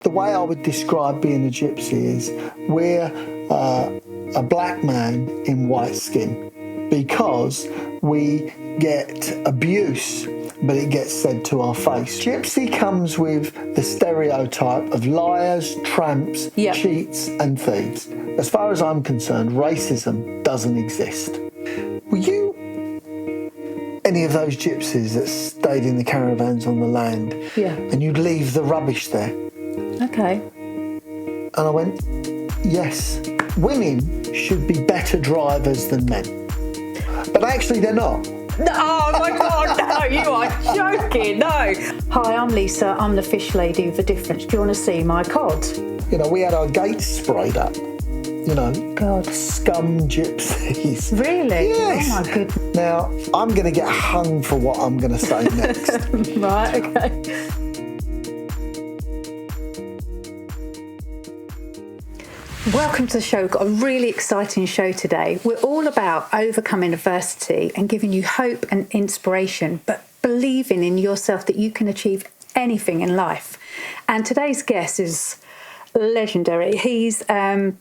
The way I would describe being a gypsy is we're a black man in white skin because we get abuse, but it gets said to our face. Gypsy comes with the stereotype of liars, tramps, cheats and thieves. As far as I'm concerned, racism doesn't exist. Were you any of those gypsies that stayed in the caravans on the land and you'd leave the rubbish there? Okay. And I went, yes, women should be better drivers than men. But actually they're not. Oh my God, no, you are joking, no. Hi, I'm Lisa, I'm the fish lady with the difference. Do you want to see my cod? You know, we had our gates sprayed up. You know, God. Scum gypsies. Really? Yes. Oh my goodness. Now, I'm going to get hung for what I'm going to say next. Right, okay. Welcome to the show. We've got a really exciting show today. We're all about overcoming adversity and giving you hope and inspiration, but believing in yourself that you can achieve anything in life. And today's guest is legendary. He's come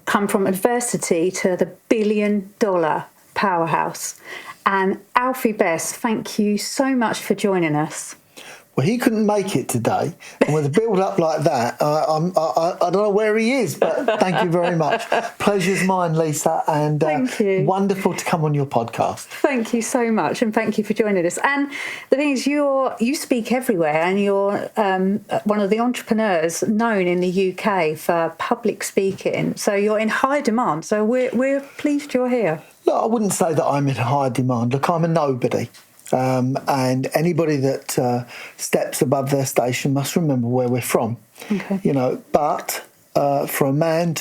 from adversity to the billion-dollar powerhouse. And Alfie Best, thank you so much for joining us. Well, he couldn't make it today, and with a build-up like that, I don't know where he is, but thank you very much. Pleasure's mine, Lisa, and thank you. Wonderful to come on your podcast. Thank you so much, and thank you for joining us. And the thing is, you speak everywhere, and you're one of the entrepreneurs known in the UK for public speaking, so you're in high demand, so we're pleased you're here. Look, I wouldn't say that I'm in high demand. Look, I'm a nobody. And anybody that steps above their station must remember where we're from. Okay. You know, but for a man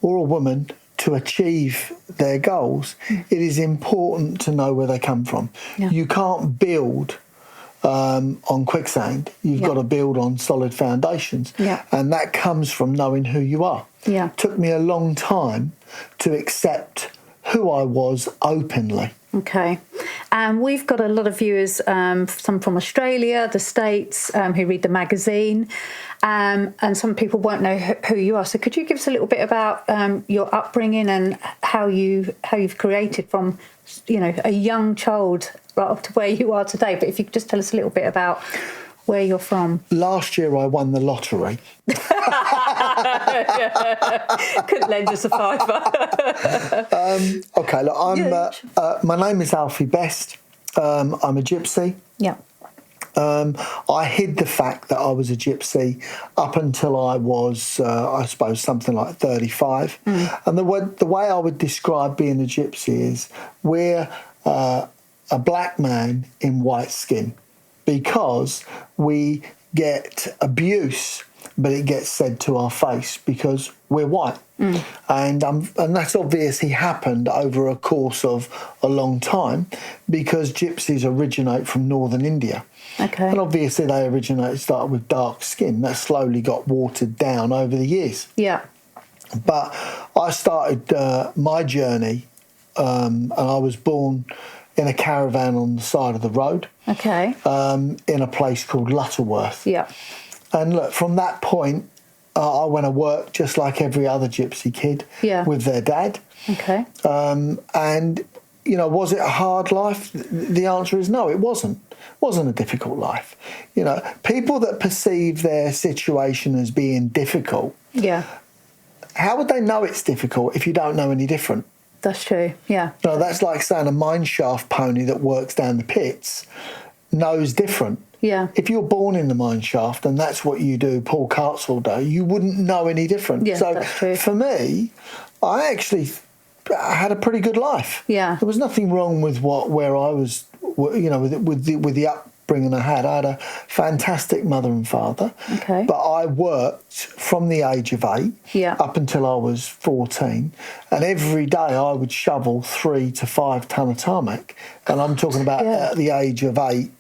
or a woman to achieve their goals, it is important to know where they come from. Yeah. You can't build on quicksand. You've got to build on solid foundations. Yeah. And that comes from knowing who you are. Yeah. It took me a long time to accept who I was openly. Okay. We've got a lot of viewers, some from Australia, the States, who read the magazine, and some people won't know who you are. So could you give us a little bit about your upbringing and how you've created from, you know, a young child right up to where you are today? But if you could just tell us a little bit about where you're from. Last year I won the lottery. Couldn't lend us a fiver. Okay, look, my name is Alfie Best. I'm a gypsy. Yeah. I hid the fact that I was a gypsy up until I was, I suppose, something like 35. And the way I would describe being a gypsy is we're a black man in white skin because we get abuse, but it gets said to our face because we're white. And that's obviously happened over a course of a long time because gypsies originate from northern India. Okay. And obviously they started with dark skin. That slowly got watered down over the years. Yeah. But I started my journey and I was born in a caravan on the side of the road. Okay. In a place called Lutterworth. Yeah. And look, from that point, I went to work just like every other gypsy kid with their dad. Okay. And, you know, was it a hard life? The answer is no, it wasn't. It wasn't a difficult life. You know, people that perceive their situation as being difficult, how would they know it's difficult if you don't know any different? That's true, yeah. You know, that's like saying a mineshaft pony that works down the pits knows different. Yeah. If you're born in the mineshaft and that's what you do, pull carts all day, you wouldn't know any different. Yeah, so that's true. For me, I actually had a pretty good life. Yeah. There was nothing wrong with where I was, you know, with the upbringing I had. I had a fantastic mother and father. Okay. But I worked from the age of 8 up until I was 14, and every day I would shovel 3 to 5 ton of tarmac, and I'm talking about at the age of 8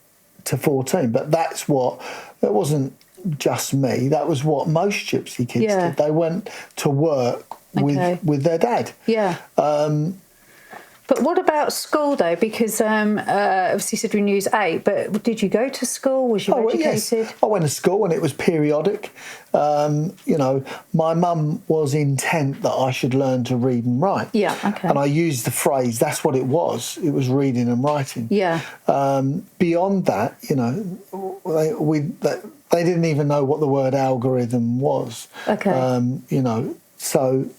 to 14. But it wasn't just me. That was what most gypsy kids did. They went to work with their dad. Yeah. But what about school though? Because obviously you said when you was 8, but did you go to school? Was you educated? Yes. I went to school and it was periodic. My mum was intent that I should learn to read and write. Yeah, okay. And I used the phrase, that's what it was. It was reading and writing. Yeah. Beyond that, they didn't even know what the word algorithm was. Okay. So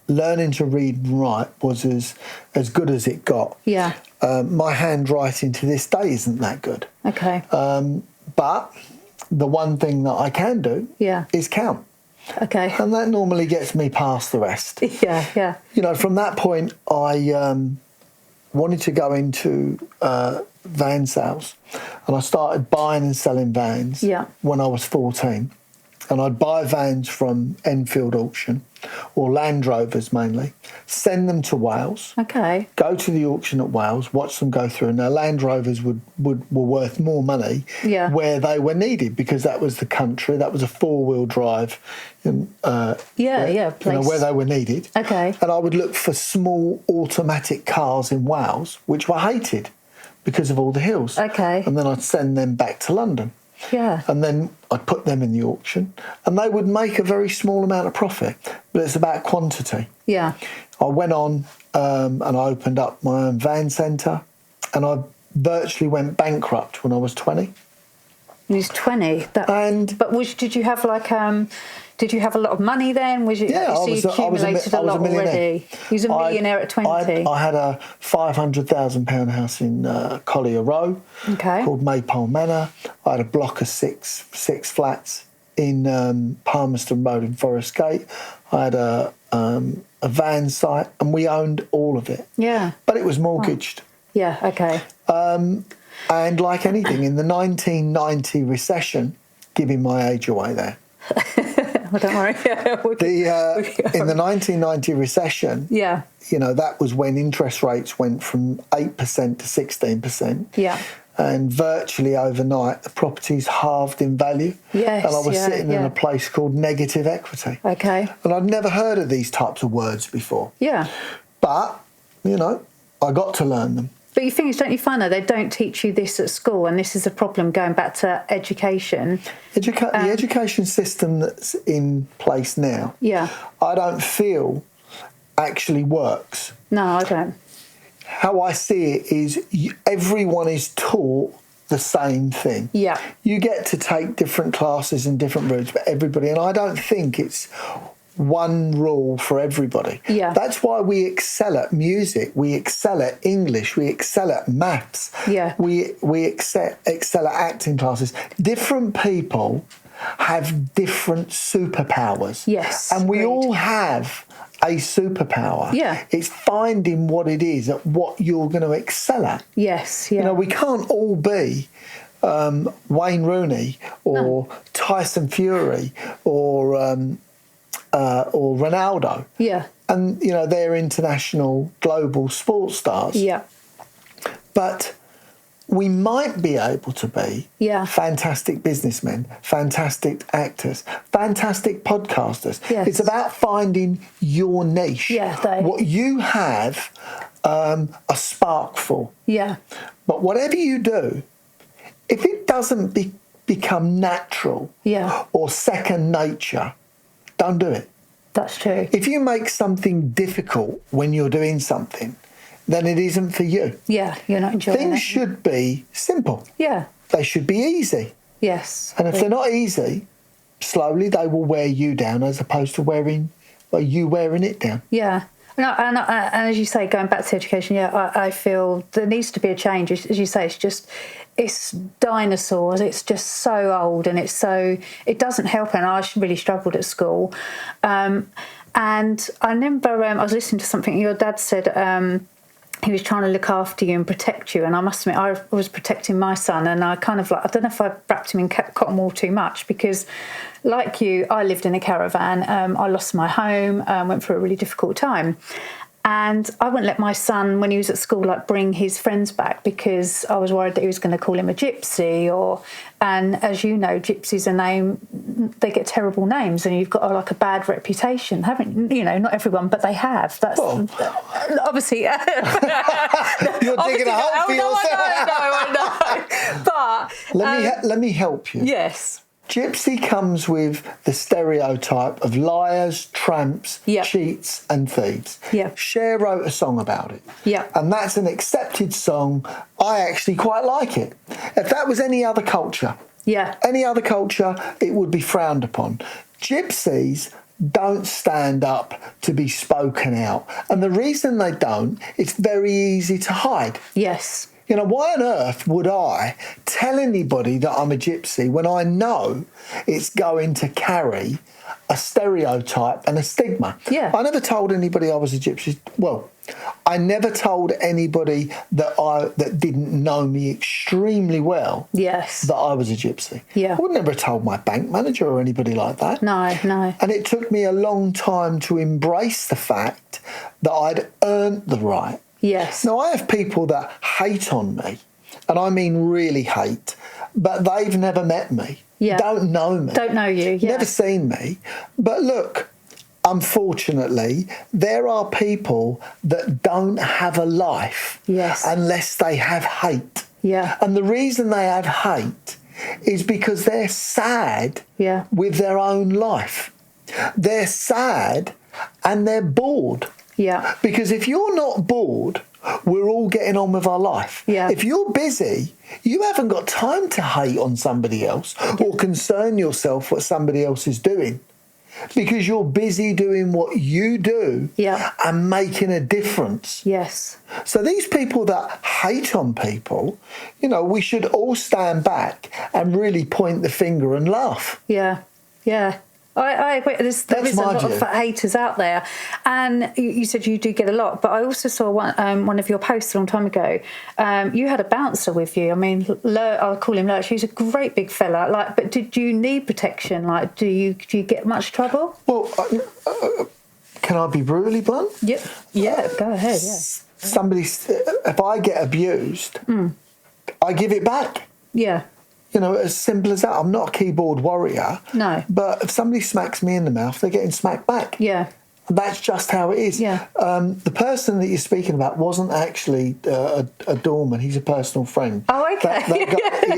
learning to read and write was as good as it got. Yeah. My handwriting to this day isn't that good. Okay. But the one thing that I can do is count. Okay. And that normally gets me past the rest. Yeah. From that point, I wanted to go into van sales. And I started buying and selling vans when I was 14. And I'd buy vans from Enfield auction, or Land Rovers mainly, send them to Wales, go to the auction at Wales, watch them go through. Now, Land Rovers were worth more money where they were needed, because that was the country, that was a four-wheel drive, place. Where they were needed. Okay. And I would look for small automatic cars in Wales, which were hated because of all the hills. Okay. And then I'd send them back to London. Yeah. And then I'd put them in the auction, and they would make a very small amount of profit, but it's about quantity. Yeah. I went on and I opened up my own van centre, and I virtually went bankrupt when I was 20. You was 20. Did you have did you have a lot of money then? You accumulated a lot already? You was a millionaire at 20. I had a £500,000 house in Collier Row called Maypole Manor. I had a block of six flats in Palmerston Road in Forest Gate. I had a van site, and we owned all of it. Yeah. But it was mortgaged. Yeah, okay. And like anything, in the 1990 recession, giving my age away there. Well, don't worry. In the 1990 recession, that was when interest rates went from 8% to 16%. Yeah. And virtually overnight, the properties halved in value. Yes, and I was sitting in a place called negative equity. Okay. And I'd never heard of these types of words before. Yeah. But, I got to learn them. But don't you find that they don't teach you this at school, and this is a problem going back to education? The education system that's in place now, I don't feel actually works. No, I don't. How I see it is everyone is taught the same thing. Yeah. You get to take different classes and different routes, but everybody, and I don't think it's one rule for everybody. Yeah. That's why we excel at music, we excel at English, we excel at maths. Yeah. We excel at acting classes. Different people have different superpowers. Yes. And we all have a superpower. Yeah. It's finding what it is, at what you're going to excel at. Yes, yeah. We can't all be Wayne Rooney or Tyson Fury or Ronaldo. Yeah. And, they're international, global sports stars. Yeah. But we might be able to be fantastic businessmen, fantastic actors, fantastic podcasters. Yes. It's about finding your niche. Yeah, what you have a spark for. Yeah. But whatever you do, if it doesn't become natural or second nature, don't do it. That's true. If you make something difficult when you're doing something, then it isn't for you. Yeah, you're not enjoying it. Things should be simple. Yeah. They should be easy. Yes. And if they're not easy, slowly they will wear you down, as opposed to you wearing it down. Yeah. And as you say, going back to education, I feel there needs to be a change. As you say, it's dinosaurs. It's just so old, and it doesn't help. And I really struggled at school. And I remember I was listening to something your dad said. He was trying to look after you and protect you, and I must admit, I was protecting my son, and I kind of I don't know if I wrapped him in cotton wool too much, because, like you, I lived in a caravan. I lost my home, went through a really difficult time, And I wouldn't let my son, when he was at school, like bring his friends back because I was worried that he was going to call him a gypsy. And as you know, gypsy's a name, they get terrible names, and you've got like a bad reputation, haven't you? Not everyone, but they have. That's obviously. You're digging a hole for yourself. I know. But let me help you. Yes. Gypsy comes with the stereotype of liars, tramps, cheats and thieves. Yeah. Cher wrote a song about it. Yeah. And that's an accepted song. I actually quite like it. If that was any other culture, it would be frowned upon. Gypsies don't stand up to be spoken out. And the reason they don't, it's very easy to hide. Yes. Why on earth would I tell anybody that I'm a gypsy when I know it's going to carry a stereotype and a stigma? Yeah. I never told anybody I was a gypsy. Well, I never told anybody that didn't know me extremely well that I was a gypsy. Yeah. I would never have told my bank manager or anybody like that. No. And it took me a long time to embrace the fact that I'd earned the right. Yes. Now, I have people that hate on me, and I mean really hate, but they've never met me, don't know me. Don't know you, never seen me. But look, unfortunately, there are people that don't have a life unless they have hate. Yeah. And the reason they have hate is because they're sad with their own life. They're sad and they're bored. Yeah. Because if you're not bored, we're all getting on with our life. Yeah. If you're busy, you haven't got time to hate on somebody else or concern yourself what somebody else is doing. Because you're busy doing what you do and making a difference. Yes. So these people that hate on people, we should all stand back and really point the finger and laugh. Yeah. I agree. There is a lot of haters out there, and you said you do get a lot. But I also saw one of your posts a long time ago. You had a bouncer with you. I mean, I'll call him Lurch. He's a great big fella. But did you need protection? Do you get much trouble? Well, can I be brutally blunt? Yeah. Go ahead. Yeah. If I get abused, I give it back. Yeah. As simple as that. I'm not a keyboard warrior. No. But if somebody smacks me in the mouth, they're getting smacked back. Yeah. That's just how it is. Yeah. The person that you're speaking about wasn't actually a doorman. He's a personal friend. Oh, okay. That guy,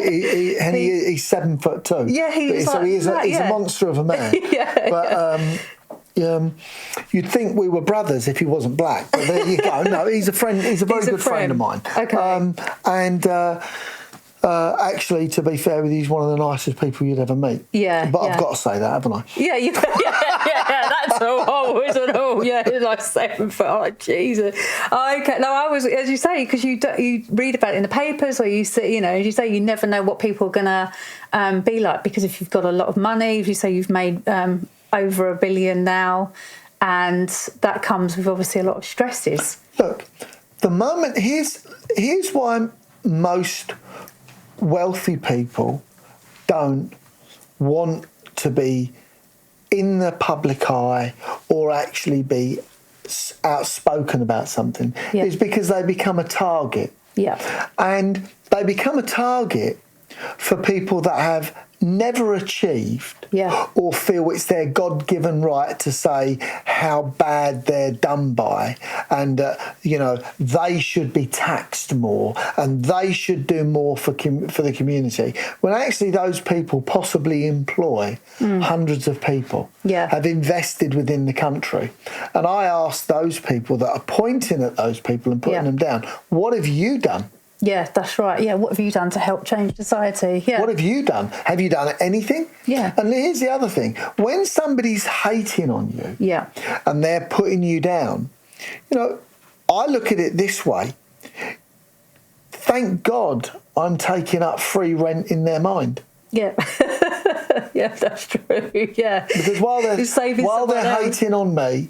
he's 7'2". Yeah, he's a monster of a man. You'd think we were brothers if he wasn't black. But there you go. No, he's a friend. He's a very good friend of mine. Okay. Actually, to be fair with you, he's one of the nicest people you'd ever meet. Yeah. But I've got to say that, haven't I? Yeah, that's all, isn't all? Yeah, it's like 7 foot. Oh, Jesus. Okay. No, I was, as you say, because you read about it in the papers, or you see, as you say, you never know what people are going to be like, because if you've got a lot of money, if you say you've made over $1 billion now, and that comes with obviously a lot of stresses. Look, the moment, here's why most wealthy people don't want to be in the public eye or actually be outspoken about something, is because they become a target. Yeah. And they become a target for people that have never achieved or feel it's their God-given right to say how bad they're done by, and they should be taxed more and they should do more for the community, when actually those people possibly employ hundreds of people, have invested within the country. And I ask those people that are pointing at those people and putting them down, what have you done? Yeah, that's right. Yeah, what have you done to help change society? Yeah. What have you done? Have you done anything? Yeah. And here's the other thing. When somebody's hating on you and they're putting you down, I look at it this way. Thank God I'm taking up free rent in their mind. Yeah. Yeah, that's true. Yeah. Because while they're hating on me,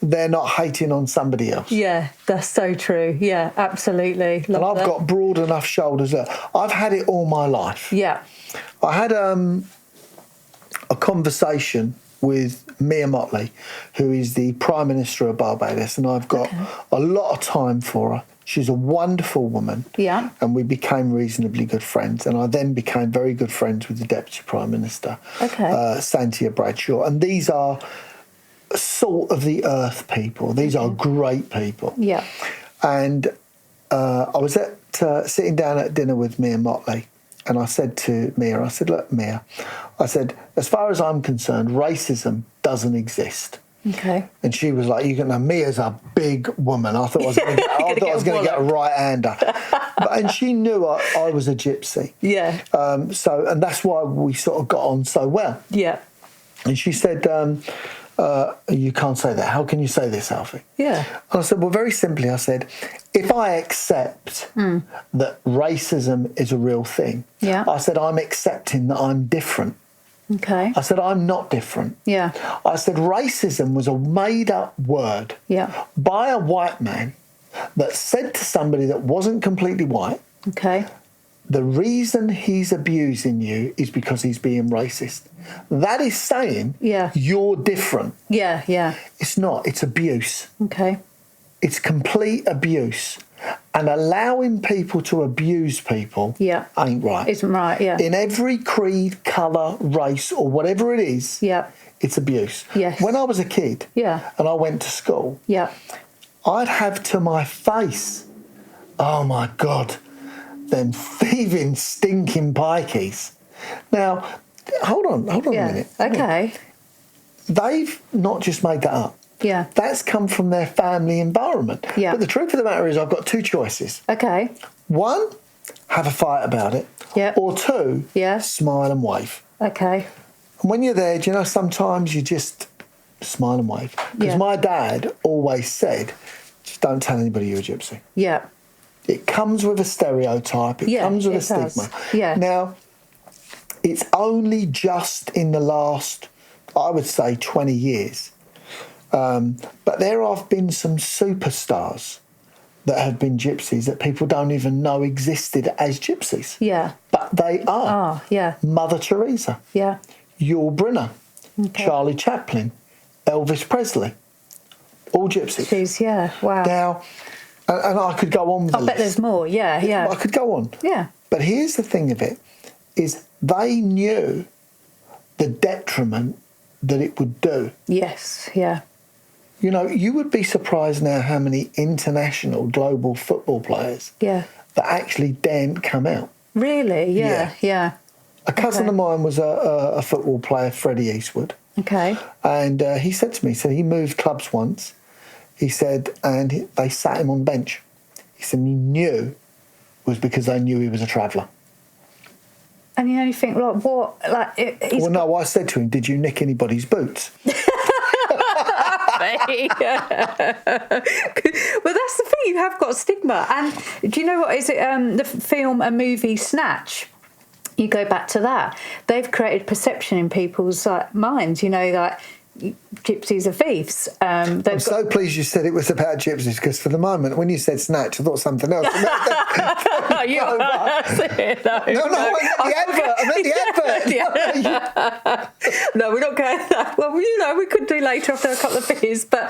they're not hating on somebody else. Yeah, that's so true. Yeah, absolutely. And I've got broad enough shoulders that I've had it all my life. Yeah. I had a conversation with Mia Motley, who is the Prime Minister of Barbados, and I've got a lot of time for her. She's a wonderful woman. Yeah. And we became reasonably good friends. And I then became very good friends with the Deputy Prime Minister, Santia Bradshaw. And these are salt of the earth people. These are great people. Yeah. And I was sitting down at dinner with Mia Motley. And I said to Mia, I said, look, Mia, I said, as far as I'm concerned, racism doesn't exist. Okay. And she was like, Mia's a big woman. I thought I was going to get a right-hander. And she knew I was a gypsy. Yeah. And that's why we sort of got on so well. Yeah. And she said, you can't say that. How can you say this, Alfie? Yeah. And I said, well, very simply, I said, if I accept that racism is a real thing, I said, I'm accepting that I'm different. Okay. I said, I'm not different. Yeah. I said, racism was a made-up word by a white man that said to somebody that wasn't completely white, okay, the reason he's abusing you is because he's being racist. That is saying you're different. Yeah, yeah. It's not. It's abuse. Okay. It's complete abuse. And allowing people to abuse people ain't right. Isn't right, yeah. In every creed, colour, race, or whatever it is, it's abuse. Yes. When I was a kid and I went to school, I'd have to my face, oh my God, them thieving, stinking pikeys. Now, hold on a minute. Okay. They've not just made that up. Yeah. That's come from their family environment. Yeah. But the truth of the matter is I've got two choices. Okay. One, have a fight about it. Yeah. Or two, smile and wave. Okay. And when you're there, do you know, sometimes you just smile and wave. Because my dad always said, just don't tell anybody you're a gypsy. Yeah. It comes with a stereotype. It comes with a stigma. Yeah. Now, it's only just in the last, I would say, 20 years. But there have been some superstars that have been gypsies that people don't even know existed as gypsies. Yeah. But they are. Oh, yeah. Mother Teresa. Yeah. Yul Brynner. Okay. Charlie Chaplin. Elvis Presley. All gypsies. Jeez, yeah. Wow. Now, and I could go on with the I bet list. there's more. Yeah, yeah. I could go on. Yeah. But here's the thing of it, is they knew the detriment that it would do. Yes, yeah. You know, you would be surprised now how many international global football players that actually daren't come out. Really? Yeah, yeah. A cousin of mine was a football player, Freddie Eastwood. Okay. And he said to me, he moved clubs once. He said, and they sat him on the bench. He said, he knew it was because they knew he was a traveller. And you only think, like, what? Like, well, no, I said to him, did you nick anybody's boots? Well, that's the thing, you have got stigma. And do you know what, is it the film and movie Snatch? You go back to that, they've created perception in people's minds, you know, like gypsies are thieves. I'm so pleased you said it was about gypsies, because for the moment when you said Snatch I thought something else. No, I meant the advert. No, we're not going that. Well, you know, we could do later after a couple of beers, but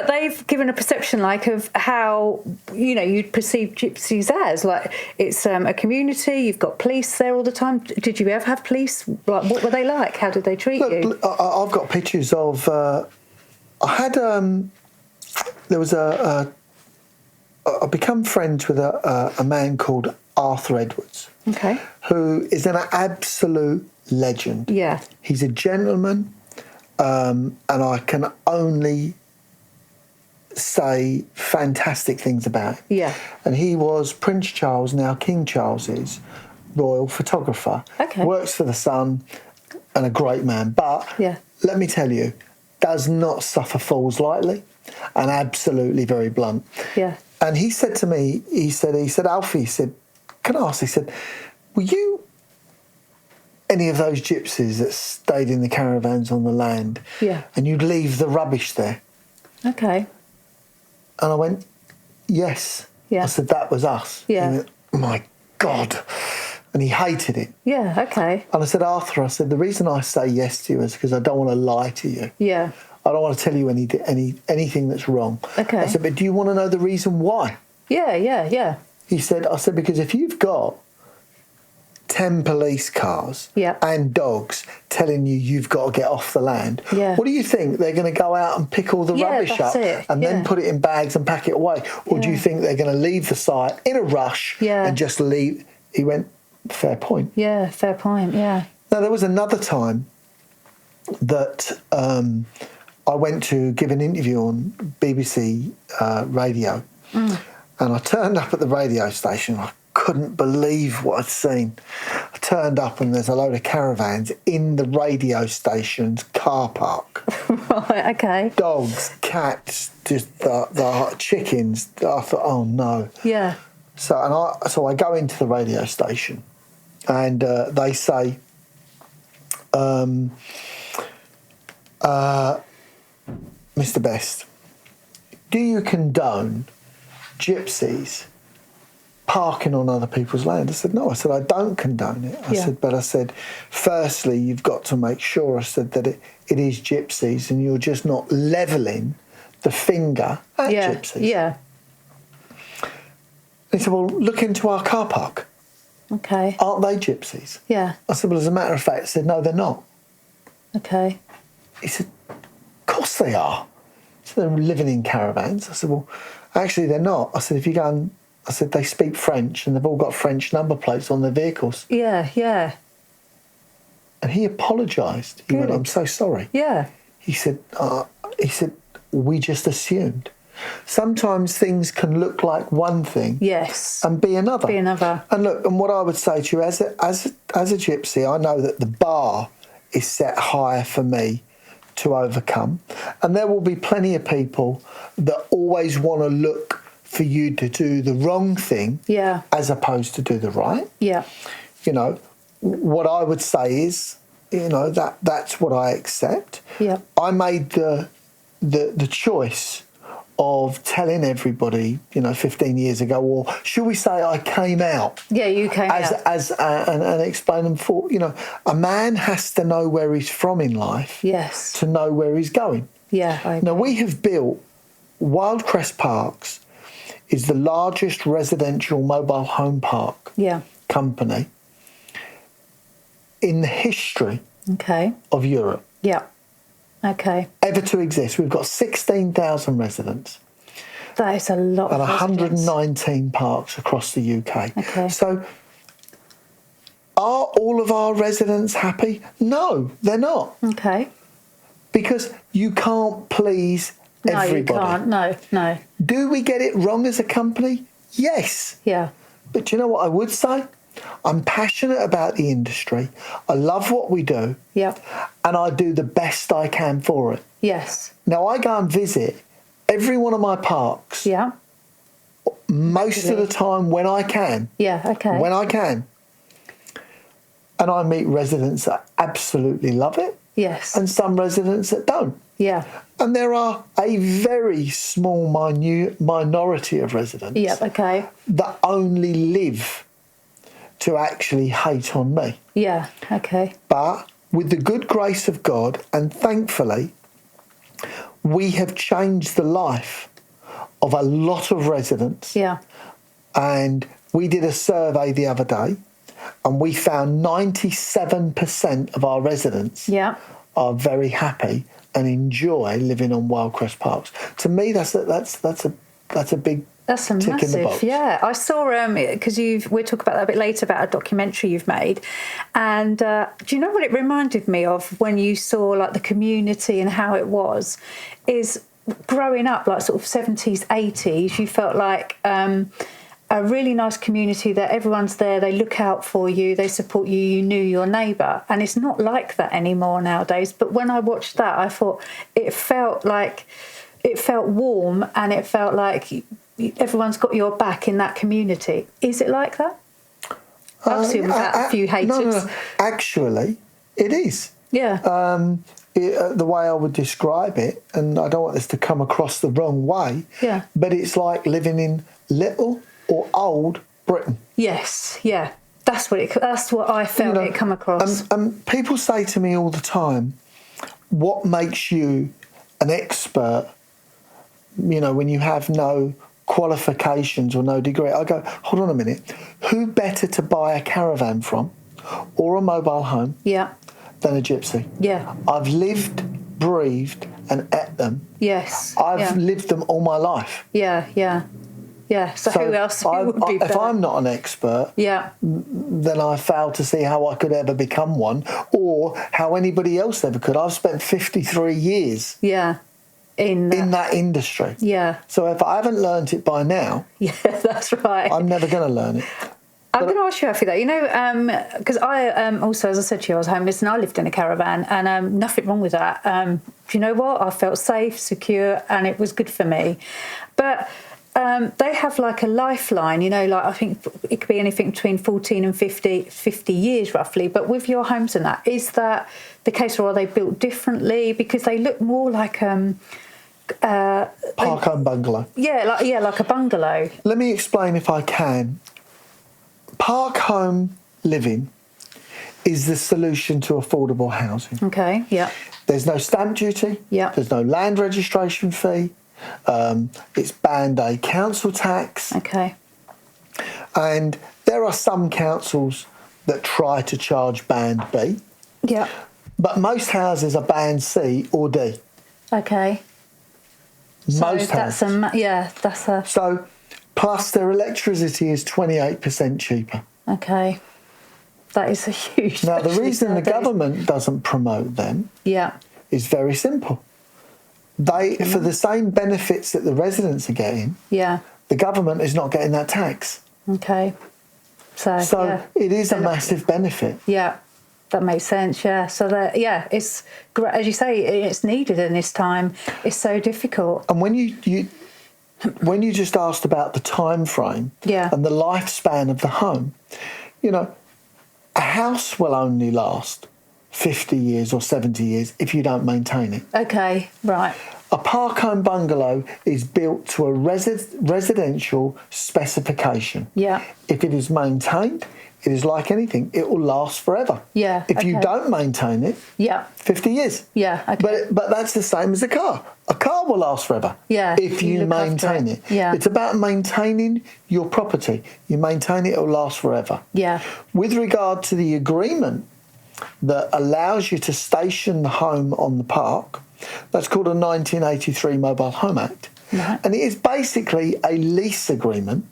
they've given a perception like of how, you know, you'd perceive gypsies as, like it's a community, you've got police there all the time. Did you ever have police? Like, what were they like? How did they treat you? I've got pictures of I had there was I become friends with a man called Arthur Edwards, who is an absolute legend. Yeah, he's a gentleman, and I can only say fantastic things about him. Yeah, and he was Prince Charles, now King Charles's royal photographer. Works for the Sun, and a great man, but let me tell you, does not suffer fools lightly, and absolutely very blunt. Yeah. And he said to me, he said, Alfie, he said, can I ask? He said, were you any of those gypsies that stayed in the caravans on the land? Yeah. And you'd leave the rubbish there? Okay. And I went, yes. Yeah. I said, that was us. Yeah. He went, my God. And he hated it. Yeah, okay. And I said, Arthur, I said, the reason I say yes to you is because I don't want to lie to you. Yeah. I don't want to tell you anything that's wrong. Okay. I said, but do you want to know the reason why? Yeah. He said, I said, because if you've got 10 police cars and dogs telling you you've got to get off the land, what do you think? They're going to go out and pick all the rubbish up and then put it in bags and pack it away? Or do you think they're going to leave the site in a rush and just leave? He went, fair point. Yeah, fair point, yeah. Now, there was another time that I went to give an interview on BBC radio, and I turned up at the radio station. I couldn't believe what I'd seen. I turned up and there's a load of caravans in the radio station's car park. Right, okay. Dogs, cats, just the chickens. I thought, oh no. Yeah. So I go into the radio station, and they say, Mr. Best, do you condone gypsies parking on other people's land? I said, no. I said, I don't condone it. I said, but I said, firstly, you've got to make sure, I said, that it is gypsies and you're just not levelling the finger at gypsies. Yeah. He said, well, look into our car park. Okay. Aren't they gypsies? Yeah. I said, well, as a matter of fact, I said, no, they're not. Okay. He said, of course they are. So they're living in caravans. I said, well, actually they're not. I said, if you go and, I said, they speak French and they've all got French number plates on their vehicles. Yeah. And he apologised. He went, I'm so sorry. Yeah. He said, we just assumed. Sometimes things can look like one thing, and be another. And look, and what I would say to you, as a gypsy, I know that the bar is set higher for me to overcome, and there will be plenty of people that always want to look for you to do the wrong thing, as opposed to do the right. Yeah. You know, what I would say is, you know, that's what I accept. Yeah. I made the choice of telling everybody, 15 years ago, or should we say I came out? Yeah, you came out. And explain them for, a man has to know where he's from in life to know where he's going. Yeah, I agree. Now, we have built, Wildcrest Parks is the largest residential mobile home park company in the history of Europe. Yeah. Okay. Ever to exist. We've got 16,000 residents. That is a lot and of residents. 119 parks across the UK. Okay. So are all of our residents happy? No, they're not. Okay. Because you can't please everybody. No, you can't. No. Do we get it wrong as a company? Yes. Yeah. But do you know what I would say? I'm passionate about the industry. I love what we do. Yep. And I do the best I can for it. Yes. Now, I go and visit every one of my parks. Yeah. Most of the time when I can. Yeah, okay. When I can. And I meet residents that absolutely love it. Yes. And some residents that don't. Yeah. And there are a very small minority of residents that only live to actually hate on me. Yeah, okay. But with the good grace of God, and thankfully, we have changed the life of a lot of residents. Yeah. And we did a survey the other day, and we found 97% of our residents are very happy and enjoy living on Wildcrest Parks. To me, that's a big That's a tick massive, in the box. Yeah. I saw, because we'll talk about that a bit later, about a documentary you've made. And do you know what it reminded me of when you saw like the community and how it was? Is growing up like sort of 70s, 80s, you felt like a really nice community that everyone's there, they look out for you, they support you, you knew your neighbour. And it's not like that anymore nowadays. But when I watched that, I thought it felt warm, and it felt like everyone's got your back in that community. Is it like that? Obviously, without a few haters. No. Actually, it is. Yeah. The way I would describe it, and I don't want this to come across the wrong way, but it's like living in little or old Britain. Yes, yeah. That's what I felt it come across. And people say to me all the time, what makes you an expert, when you have no qualifications or no degree? I go, hold on a minute. Who better to buy a caravan from or a mobile home than a gypsy? Yeah. I've lived, breathed and ate them. Yes. I've lived them all my life. Yeah. So who else would be better? If I'm not an expert, then I fail to see how I could ever become one, or how anybody else ever could. I've spent 53 years in that industry. Yeah. So if I haven't learnt it by now, that's right. I'm never going to learn it. I'm going to ask you, Alfie, that, because I also, as I said to you, I was homeless and I lived in a caravan, and nothing wrong with that. Do you know what? I felt safe, secure, and it was good for me. But they have like a lifeline, I think it could be anything between 14 and 50 years roughly. But with your homes and that, is that the case, or are they built differently? Because they look more like park home bungalow. Like a bungalow. Let me explain if I can. Park home living is the solution to affordable housing. Okay, yeah. There's no stamp duty. Yeah. There's no land registration fee. It's band A council tax. Okay. And there are some councils that try to charge band B. Yeah. But most houses are band C or D. Okay. Most houses. So, plus their electricity is 28% cheaper. Okay. That is a huge... Now, the reason the government doesn't promote them is very simple. For the same benefits that the residents are getting, the government is not getting that tax. Okay. So it is a massive benefit. Yeah, that makes sense, yeah. So, it's, as you say, it's needed in this time. It's so difficult. And when you just asked about the time frame and the lifespan of the home, a house will only last 50 years or 70 years if you don't maintain it. Okay, right. A park home bungalow is built to a residential specification. Yeah. If it is maintained, it is like anything. It will last forever. Yeah. If you don't maintain it, 50 years. Yeah, okay. But that's the same as a car. A car will last forever if you maintain it. Yeah. It's about maintaining your property. You maintain it, it will last forever. Yeah. With regard to the agreement that allows you to station the home on the park, that's called a 1983 Mobile Home Act. Right. And it is basically a lease agreement,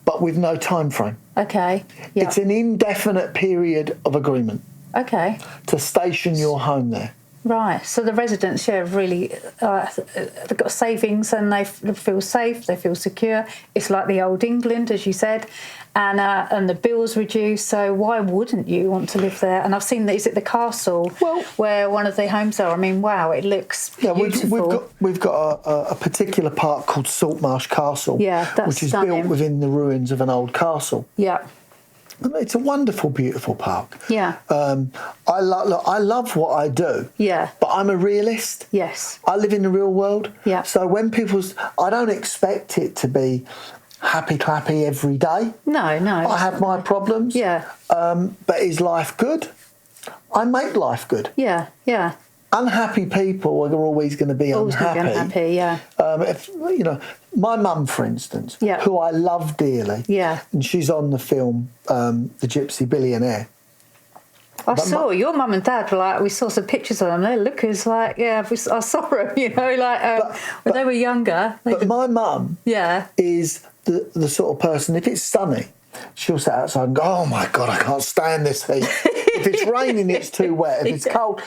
but with no time frame. Okay. Yeah. It's an indefinite period of agreement. Okay. To station your home there. Right. So the residents, really, they've got savings and they feel safe, they feel secure. It's like the old England, as you said, and the bills reduce. So why wouldn't you want to live there? And I've seen, is it the castle where one of the homes are? I mean, wow, it looks beautiful. We've got a particular park called Saltmarsh Castle, which is stunning. built within the ruins of an old castle. Yeah. It's a wonderful, beautiful park. Yeah. I love what I do. Yeah. But I'm a realist. Yes. I live in the real world. Yeah. So when I don't expect it to be happy clappy every day. No. I have my problems. Yeah. But is life good? I make life good. Yeah. Unhappy people are always going to be unhappy. Yeah. If my mum, for instance, who I love dearly, and she's on the film The Gypsy Billionaire. I saw your mum and dad were like, we saw some pictures of them. They look as like, I saw them, when they were younger. But my mum is the sort of person, if it's sunny, she'll sit outside and go, oh my God, I can't stand this heat. If it's raining, it's too wet. If it's cold,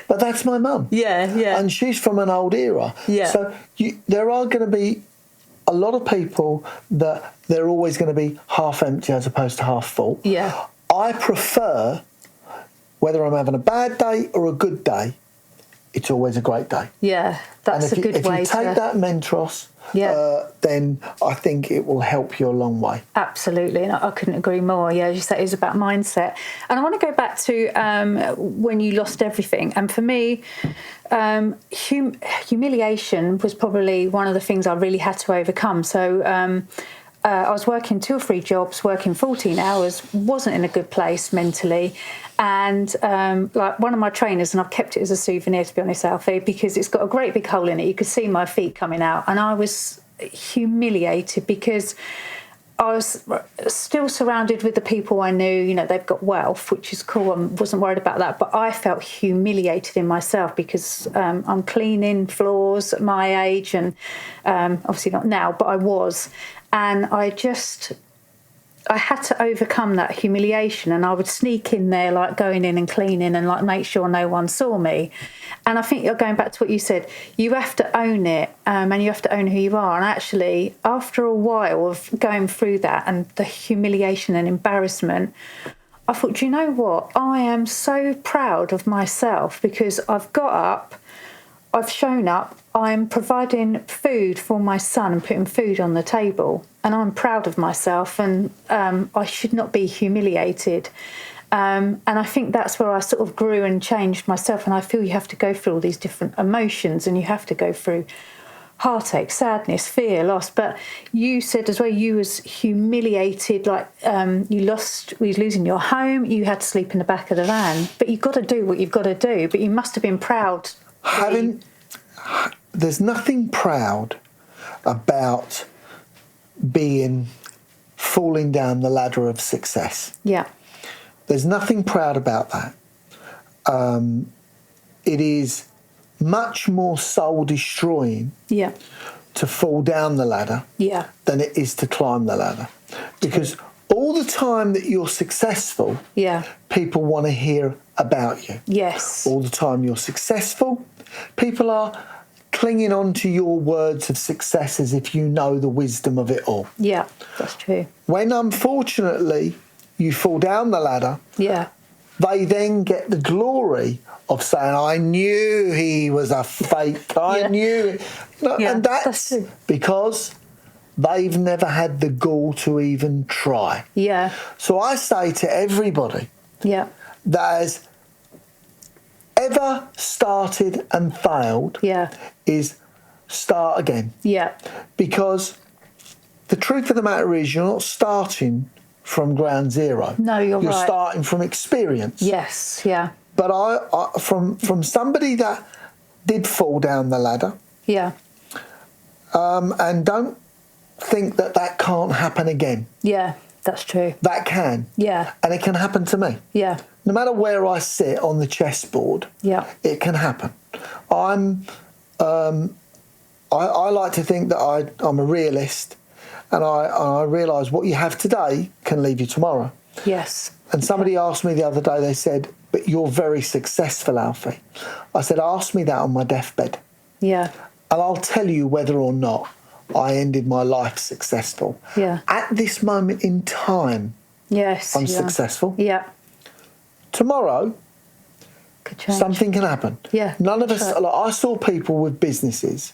but that's my mum. Yeah. And she's from an old era. Yeah. So there are going to be a lot of people that they're always going to be half empty as opposed to half full. Yeah. I prefer, whether I'm having a bad day or a good day, it's always a great day. Yeah, that's a good way to... If you take that Mentros, then I think it will help you a long way. Absolutely, and I couldn't agree more. Yeah, as you said, it's about mindset. And I want to go back to when you lost everything. And for me, humiliation was probably one of the things I really had to overcome. So I was working 2 or 3 jobs, working 14 hours, wasn't in a good place mentally. And like one of my trainers, and I've kept it as a souvenir, to be honest, Alfie, because it's got a great big hole in it. You could see my feet coming out. And I was humiliated because I was still surrounded with the people I knew. You know, they've got wealth, which is cool. I wasn't worried about that. But I felt humiliated in myself because I'm cleaning floors at my age, and obviously not now, but I was. And I had to overcome that humiliation, and I would sneak in there, like going in and cleaning and like make sure no one saw me. And I think you're going back to what you said. You have to own it, and you have to own who you are. And actually, after a while of going through that and the humiliation and embarrassment, I thought, do you know what? I am so proud of myself because I've got up, I've shown up, I'm providing food for my son and putting food on the table, and I'm proud of myself, and I should not be humiliated. And I think that's where I sort of grew and changed myself. And I feel you have to go through all these different emotions, and you have to go through heartache, sadness, fear, loss. But you said as well, you was humiliated, like you was losing your home, you had to sleep in the back of the van. But you've got to do what you've got to do. But you must have been proud. There's nothing proud about falling down the ladder of success. Yeah. There's nothing proud about that. It is much more soul destroying to fall down the ladder than it is to climb the ladder. Because all the time that you're successful, people want to hear about you. Yes. All the time you're successful, people are clinging on to your words of success as if you know the wisdom of it all. Yeah, that's true. When unfortunately you fall down the ladder, they then get the glory of saying, I knew he was a fake, I knew. And that's because they've never had the gall to even try. Yeah. So I say to everybody that has ever started and failed is start again. Yeah. Because the truth of the matter is you're not starting from ground zero. No, you're right. You're starting from experience. Yes, yeah. But I from somebody that did fall down the ladder. Yeah. And don't think that can't happen again. Yeah, that's true. That can. Yeah. And it can happen to me. Yeah. No matter where I sit on the chessboard, it can happen. I like to think that I'm a realist, and I realise what you have today can leave you tomorrow. Yes. And somebody asked me the other day, they said, but you're very successful, Alfie. I said, ask me that on my deathbed. Yeah. And I'll tell you whether or not I ended my life successful. Yeah. At this moment in time, I'm successful. Yeah. Tomorrow, something can happen. Yeah. None of us, like, I saw people with businesses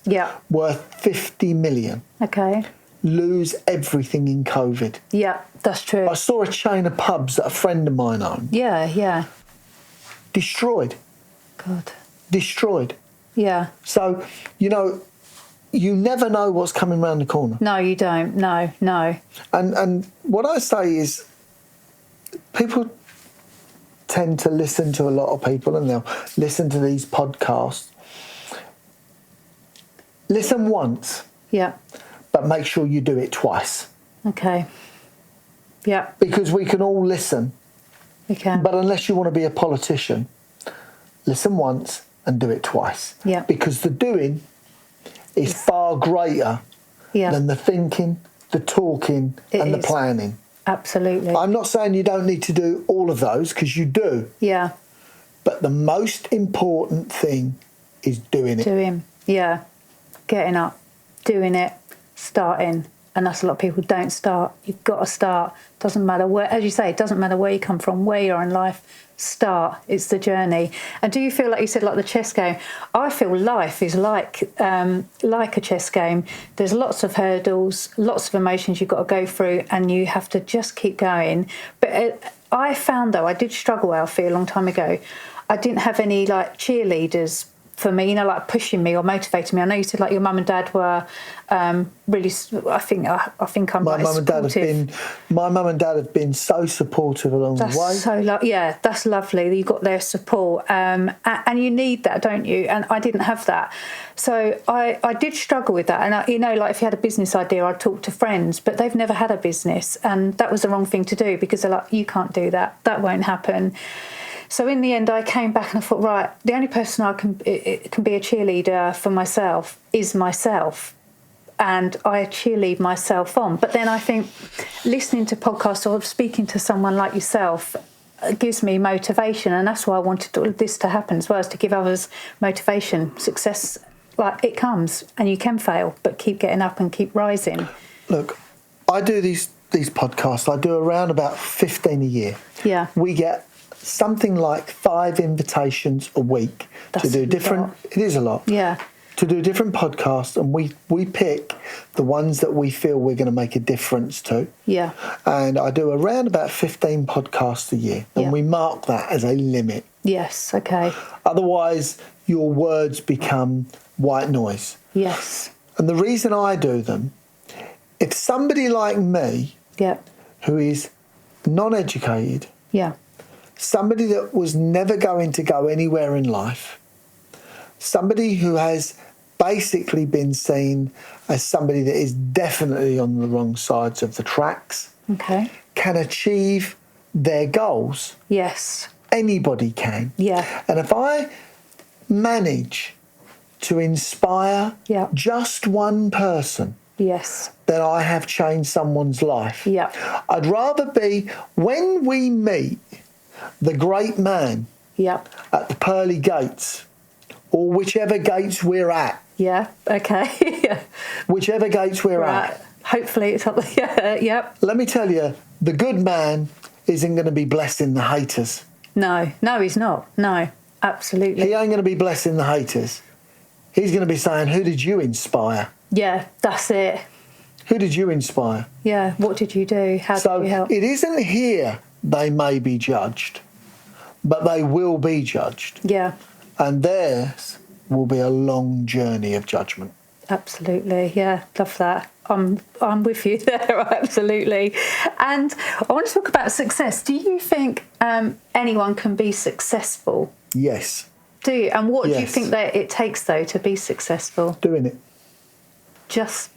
worth 50 million. Okay. Lose everything in COVID. Yeah, that's true. I saw a chain of pubs that a friend of mine owned. Yeah, yeah. Destroyed. God. Destroyed. Yeah. So, you never know what's coming around the corner. No, you don't. No, no. And what I say is, people tend to listen to a lot of people, and they'll listen to these podcasts. Listen once. Yeah. But make sure you do it twice. Okay. Yeah. Because we can all listen. We can. But unless you want to be a politician, listen once and do it twice. Yeah. Because the doing is far greater than the thinking, the talking, and the planning. Absolutely. I'm not saying you don't need to do all of those, because you do. Yeah. But the most important thing is doing it. Doing. Yeah. Getting up, doing it, starting. And that's a lot of people don't start. You've got to start. Doesn't matter where, as you say, it doesn't matter where you come from, where you are in life. Start. It's the journey. And do you feel, like you said, like the chess game? I feel life is like a chess game. There's lots of hurdles, lots of emotions you've got to go through, and you have to just keep going. But I found, though, I did struggle, Alfie, a long time ago. I didn't have any like cheerleaders for me, like pushing me or motivating me. I know you said like your mum and dad were really. I think I'm My like mum and dad have been so supportive along the way. So that's lovely that you got their support, and you need that, don't you? And I didn't have that, so I did struggle with that. And like if you had a business idea, I'd talk to friends, but they've never had a business, and that was the wrong thing to do because they're like, you can't do that. That won't happen. So in the end, I came back and I thought, right, the only person I can be a cheerleader for myself is myself. And I cheerlead myself on. But then I think listening to podcasts or speaking to someone like yourself gives me motivation. And that's why I wanted all of this to happen as well, as to give others motivation. Success, like it comes and you can fail, but keep getting up and keep rising. Look, I do these podcasts. I do around about 15 a year. Yeah. We get something like 5 invitations a week to do different. It is a lot. Yeah. To do different podcasts, and we pick the ones that we feel we're going to make a difference to. Yeah. And I do around about 15 podcasts a year, and we mark that as a limit. Yes. Okay. Otherwise, your words become white noise. Yes. And the reason I do them, if somebody like me, who is non-educated, somebody that was never going to go anywhere in life, somebody who has basically been seen as somebody that is definitely on the wrong sides of the tracks, can achieve their goals. Yes. Anybody can. Yeah. And if I manage to inspire just one person, then I have changed someone's life. Yeah. I'd rather be, when we meet the great man at the pearly gates, or whichever gates we're at. Yeah, okay. Whichever gates we're at. Hopefully it's up there. Let me tell you, the good man isn't going to be blessing the haters. No, he's not. No, absolutely. He ain't going to be blessing the haters. He's going to be saying, who did you inspire? Yeah, that's it. Who did you inspire? Yeah, what did you do? How did you help? So it isn't here they may be judged, but they will be judged. Yeah. And theirs will be a long journey of judgment. Absolutely, yeah, love that. I'm with you there, absolutely. And I want to talk about success. Do you think anyone can be successful? Yes. Do you? And what do you think that it takes, though, to be successful? Doing it. Just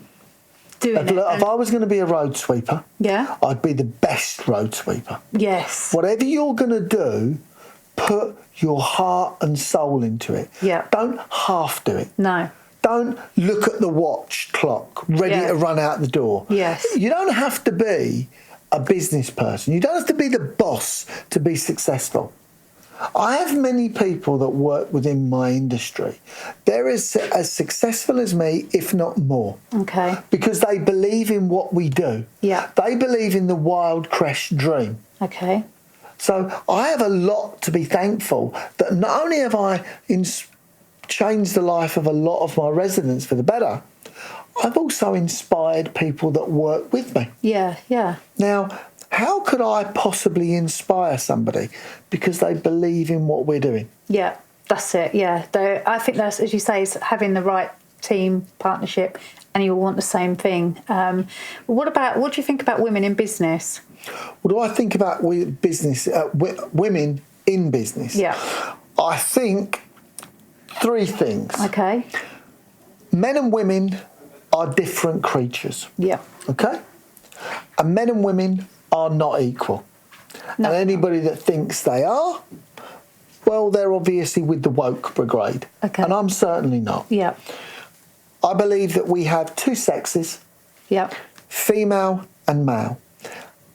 doing it. If I was going to be a road sweeper, I'd be the best road sweeper. Yes. Whatever you're going to do, put your heart and soul into it. Yeah. Don't half do it. No. Don't look at the watch clock ready to run out the door. Yes. You don't have to be a business person. You don't have to be the boss to be successful. I have many people that work within my industry. They're as successful as me, if not more. Okay. Because they believe in what we do. Yeah. They believe in the wild crest dream. Okay. So I have a lot to be thankful that not only have I changed the life of a lot of my residents for the better, I've also inspired people that work with me. Yeah, yeah. Now, how could I possibly inspire somebody? Because they believe in what we're doing. Yeah, that's it, yeah. I think that's, as you say, is having the right team partnership and you all want the same thing. What do you think about women in business? What do I think about business? Women in business? Yeah. I think 3 things. Okay. Men and women are different creatures. Yeah. Okay? And men and women are not equal. No. And anybody that thinks they are, well, they're obviously with the woke brigade. Okay. And I'm certainly not. Yeah. I believe that we have 2 sexes. Yeah. Female and male.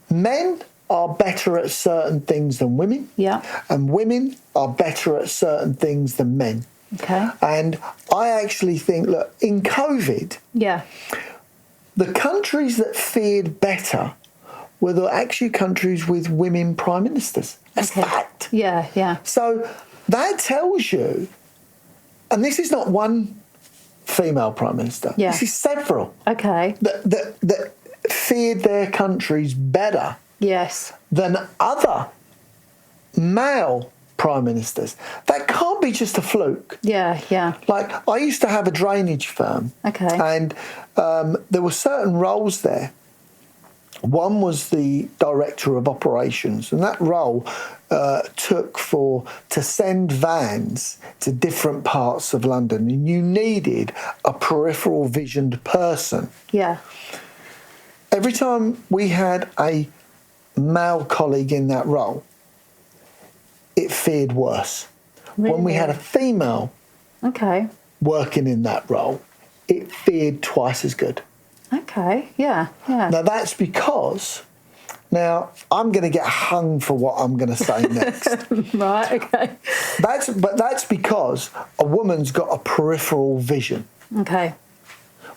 Men are better at certain things than women. Yeah. And women are better at certain things than men. Okay. And I actually think, look, in COVID, the countries that fared better were the actual countries with women prime ministers. That's fact. Yeah, yeah. So that tells you, and this is not one female prime minister. Yeah. This is several. Okay. That feared their countries better yes. than other male prime ministers. That can't be just a fluke. Yeah, yeah. Like, I used to have a drainage firm. Okay. And there were certain roles there. One was the director of operations, and that role took to send vans to different parts of London, and you needed a peripheral visioned person. Yeah. Every time we had a male colleague in that role, it fared worse. Really? When we had a female Okay. working in that role, it fared twice as good. Okay. Yeah. Yeah. Now, that's because, now, I'm going to get hung for what I'm going to say next. Right. Okay. That's because a woman's got a peripheral vision, Okay.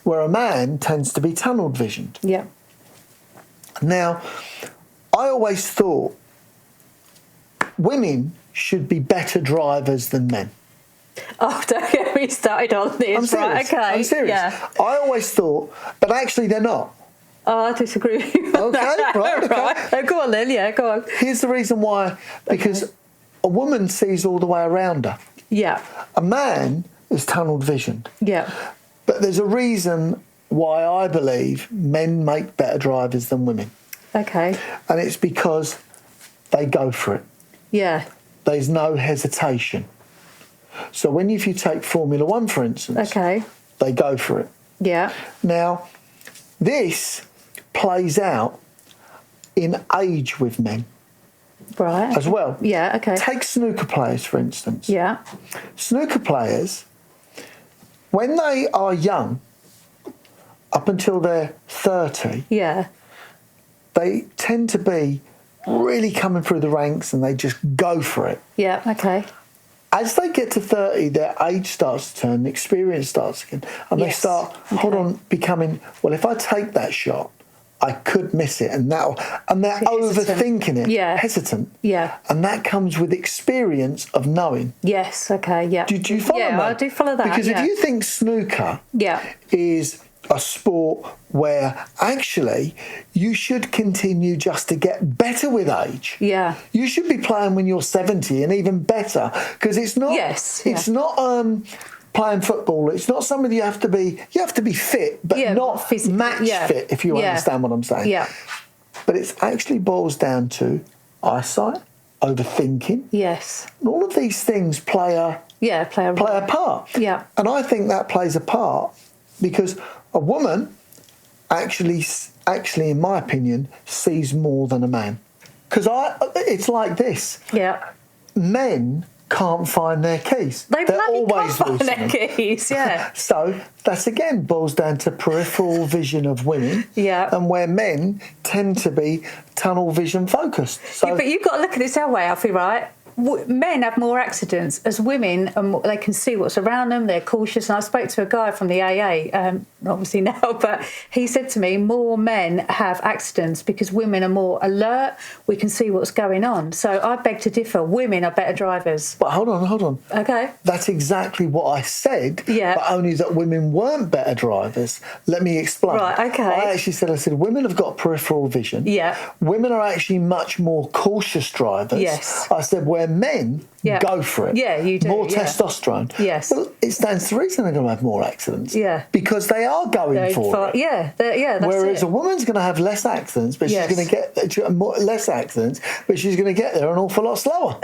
where a man tends to be tunnel visioned. Yeah. Now, I always thought women should be better drivers than men. Oh, don't get me started on this. I'm serious. Right, okay. I'm serious. Yeah. I always thought, but actually they're not. Oh, I disagree with you. Okay, right, okay. Right. Oh, go on then. Yeah, go on. Here's the reason why. Because a woman sees all the way around her. Yeah. A man is tunnel visioned. Yeah. But there's a reason why I believe men make better drivers than women. Okay. And it's because they go for it. Yeah. There's no hesitation. So if you take Formula One, for instance, Okay. they go for it. Yeah. Now, this plays out in age with men Right. as well. Yeah. Okay. Take snooker players, for instance. Yeah. Snooker players, when they are young, up until they're 30, Yeah. they tend to be really coming through the ranks and they just go for it. Yeah. Okay. As they get to 30, their age starts to turn, experience starts again, and they Yes. start, becoming, well, if I take that shot, I could miss it, and they're Hesitant. overthinking it, Yeah. hesitant. Yeah. And that comes with experience of knowing. Yes. Okay. Yeah. Do you follow Yeah, me? I do follow that. Because yeah. if you think snooker Yeah. is a sport where actually you should continue just to get better with age. Yeah. You should be playing when you're 70 and even better, because it's not. Yes, It's not playing football. It's not something you have to be. You have to be fit, but Yeah, not physically, match yeah. fit. If you Yeah. understand what I'm saying. Yeah. But it actually boils down to eyesight, overthinking, Yes. and all of these things play a Yeah. Play a role. part. Yeah. And I think that plays a part because a woman actually, in my opinion, sees more than a man. Because it's like this: Yeah. men can't find their keys. They They're bloody always can't find losing their them. keys. Yeah. So that's again boils down to peripheral vision of women, Yeah. and where men tend to be tunnel vision focused. So Yeah, but you've got to look at this our way, Alfie, right? Men have more accidents as women, and they can see what's around them. They're cautious. And I spoke to a guy from the AA, obviously now, but he said to me, more men have accidents because women are more alert. We can see what's going on. So I beg to differ. Women are better drivers. But hold on. Okay. That's exactly what I said, Yeah. but only that women weren't better drivers. Let me explain. Right, okay. I said women have got peripheral vision. Yeah. Women are actually much more cautious drivers. Yes. I said where men Yeah. go for it. Yeah, you do, More yeah. testosterone. Yes. Well, it stands to reason they're going to have more accidents. Yeah. Because they are going for it. Yeah, that's Whereas it. a woman's going to have less accidents, but Yes. she's going to get less accidents, but she's going to get there an awful lot slower.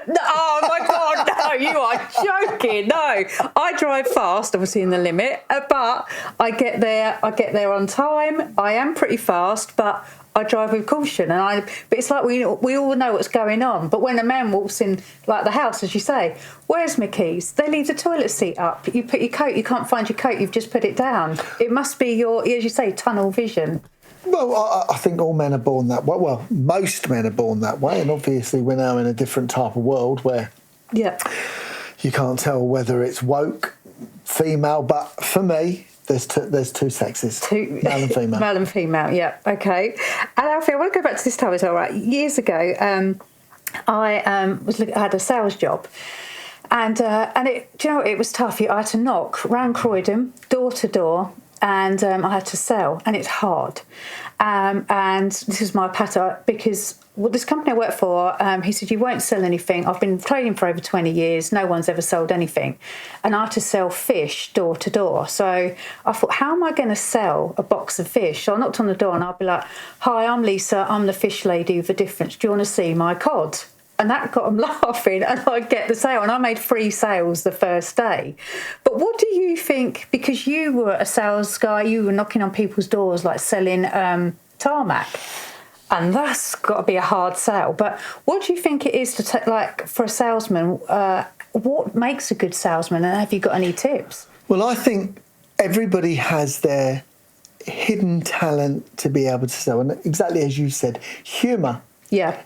No, oh my God, no, you are joking. No, I drive fast, obviously in the limit, but I get there on time. I am pretty fast, but I drive with caution. But it's like we all know what's going on. But when a man walks in, like the house, as you say, where's my keys? They leave the toilet seat up. You put your coat, you can't find your coat, you've just put it down. It must be your, as you say, tunnel vision. Well, I think all men are born that way. Well, most men are born that way, and obviously we're now in a different type of world where Yeah. you can't tell whether it's woke, female. But for me, there's two sexes, male and female. Male and female, yeah, okay. And Alfie, I want to go back to this time as well, right? Years ago, I had a sales job. And it, do you know what, it was tough. I had to knock round Croydon, door to door, and I had to sell, and it's hard. And this is my pattern because this company I work for, he said, you won't sell anything. I've been trading for over 20 years. No one's ever sold anything. And I had to sell fish door to door. So I thought, how am I going to sell a box of fish? So I knocked on the door and I'd be like, hi, I'm Lisa. I'm the fish lady with a difference. Do you want to see my cod? And that got them laughing, and I'd get the sale. And I made 3 sales the first day. But what do you think, because you were a sales guy, you were knocking on people's doors, like selling tarmac, and that's got to be a hard sale. But what do you think it is to take, like, for a salesman, what makes a good salesman, and have you got any tips? Well, I think everybody has their hidden talent to be able to sell. And exactly as you said, humour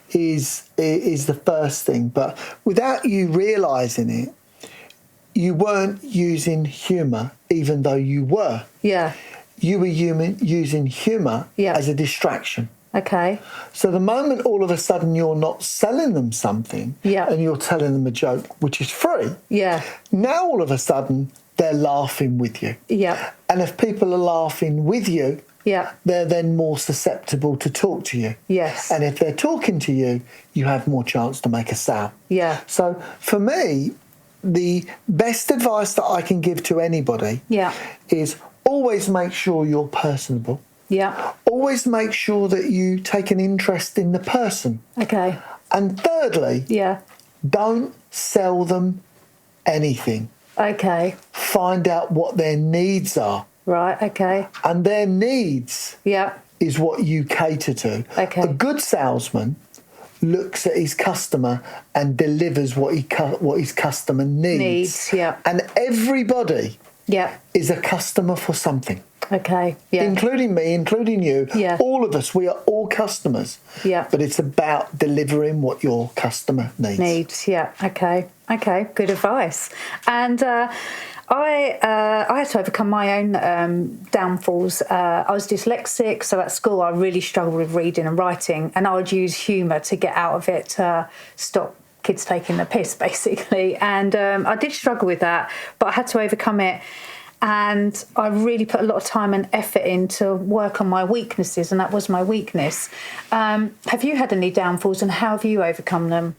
is the first thing. But without you realising it, you weren't using humour, even though you were. Yeah. You were using humour as a distraction. Okay. So the moment all of a sudden you're not selling them something and you're telling them a joke, which is free, now all of a sudden they're laughing with you. Yeah. And if people are laughing with you, they're then more susceptible to talk to you. Yes. And if they're talking to you, you have more chance to make a sale. Yeah. So for me, the best advice that I can give to anybody is always make sure you're personable. Yeah. Always make sure that you take an interest in the person. Okay. And thirdly, don't sell them anything. Okay. Find out what their needs are. Right, okay. And their needs is what you cater to. Okay. A good salesman looks at his customer and delivers what his customer needs. And everybody is a customer for something. Okay. Yeah. Including me, including you. Yeah. All of us, we are all customers. Yeah. But it's about delivering what your customer needs. Yeah. Okay. Okay. Good advice. And I had to overcome my own downfalls. I was dyslexic, so at school I really struggled with reading and writing, and I would use humour to get out of it, to stop kids taking the piss, basically. And I did struggle with that, but I had to overcome it. And I really put a lot of time and effort in to work on my weaknesses, and that was my weakness. Have you had any downfalls, and how have you overcome them?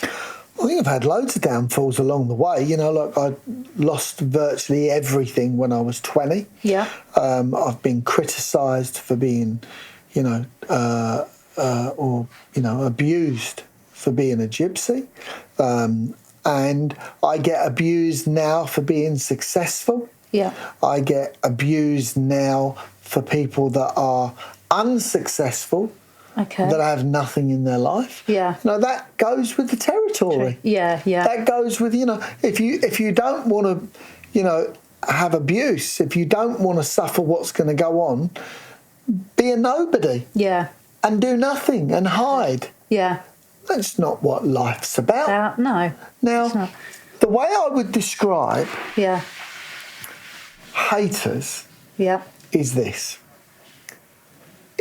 I think I've had loads of downfalls along the way. You know, like I lost virtually everything when I was 20. Yeah. I've been criticised for being, abused for being a gypsy. And I get abused now for being successful. Yeah. I get abused now for people that are unsuccessful. Okay. That have nothing in their life. Yeah. No, that goes with the territory. True. Yeah, yeah. That goes with, if you don't want to, have abuse, if you don't want to suffer what's going to go on, be a nobody. Yeah. And do nothing and hide. Yeah. That's not what life's about. No. Now, the way I would describe haters is this.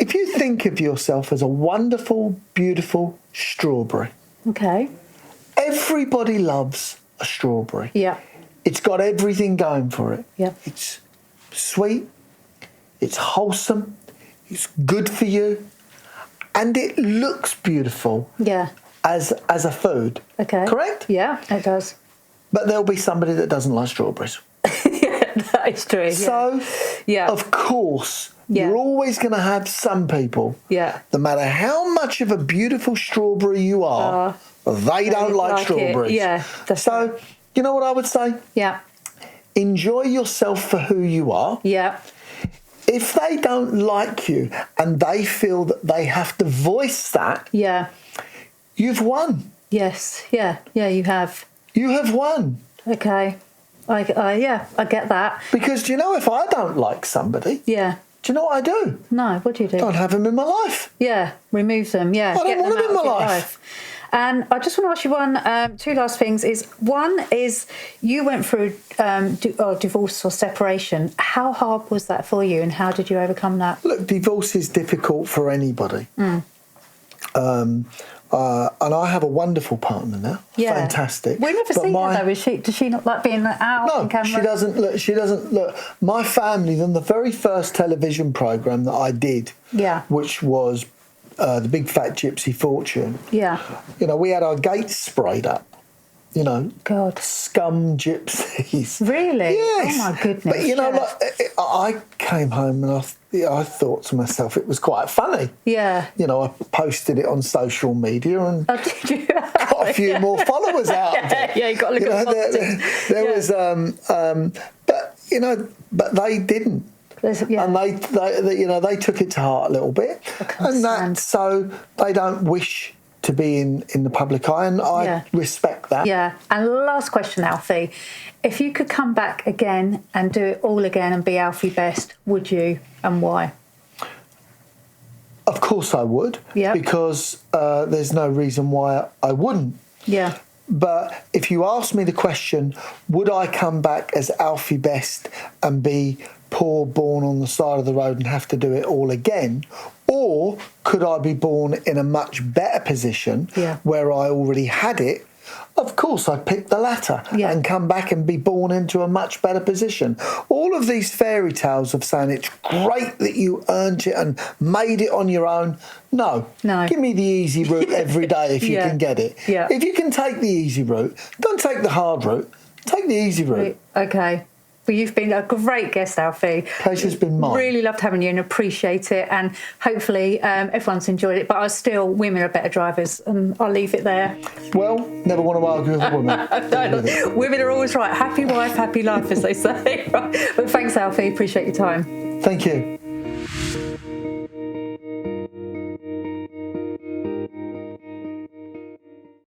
If you think of yourself as a wonderful, beautiful strawberry. Okay. Everybody loves a strawberry. Yeah. It's got everything going for it. Yeah. It's sweet, it's wholesome, it's good for you, and it looks beautiful. Yeah. As a food. Okay. Correct? Yeah, it does. But there'll be somebody that doesn't like strawberries. Yeah, that is true. So, of course, you're always going to have some people, no matter how much of a beautiful strawberry you are, they don't like strawberries. Yeah, so, you know what I would say? Yeah. Enjoy yourself for who you are. Yeah. If they don't like you and they feel that they have to voice that, you've won. Yes, yeah, you have. You have won. Okay. I get that. Because, if I don't like somebody... Yeah. Do you know what I do? No, what do you do? Don't have them in my life. Yeah, remove them, I don't want them in my life. And I just want to ask you two last things. One is you went through divorce or separation. How hard was that for you, and how did you overcome that? Look, divorce is difficult for anybody. And I have a wonderful partner now. Yeah. Fantastic. We never But see her though. Does she not like being out on No, camera? she doesn't look. My family, on the very first television programme that I did, Yeah. which was the Big Fat Gypsy Fortune, Yeah. you know, we had our gates sprayed up. You know, God. scum gypsies. Really? Yes. Oh my goodness. But you know, yeah. like, I came home and I thought to myself it was quite funny. Yeah. You know, I posted it on social media and Oh, did you? got a few more followers out of it. Yeah, you got to look at there yeah. was, but you know, but they didn't. Yeah. And they, you know, they took it to heart a little bit, and that so they don't wish to be in the public eye, and I respect that. Yeah. And last question, Alfie. If you could come back again and do it all again and be Alfie Best, would you, and why? Of course I would, because there's no reason why I wouldn't. Yeah. But if you ask me the question, would I come back as Alfie Best and be poor, born on the side of the road and have to do it all again? Or could I be born in a much better position where I already had it? Of course, I'd pick the latter and come back and be born into a much better position. All of these fairy tales of saying it's great that you earned it and made it on your own. No. Give me the easy route every day if you can get it. Yeah. If you can take the easy route, don't take the hard route. Take the easy route. Okay. Well, you've been a great guest, Alfie. Pleasure's been mine. Really loved having you and appreciate it. And hopefully everyone's enjoyed it. But women are better drivers, and I'll leave it there. Well, never want to argue with a woman. No, women are always right. Happy wife, happy life, as they say. But thanks, Alfie. Appreciate your time. Thank you.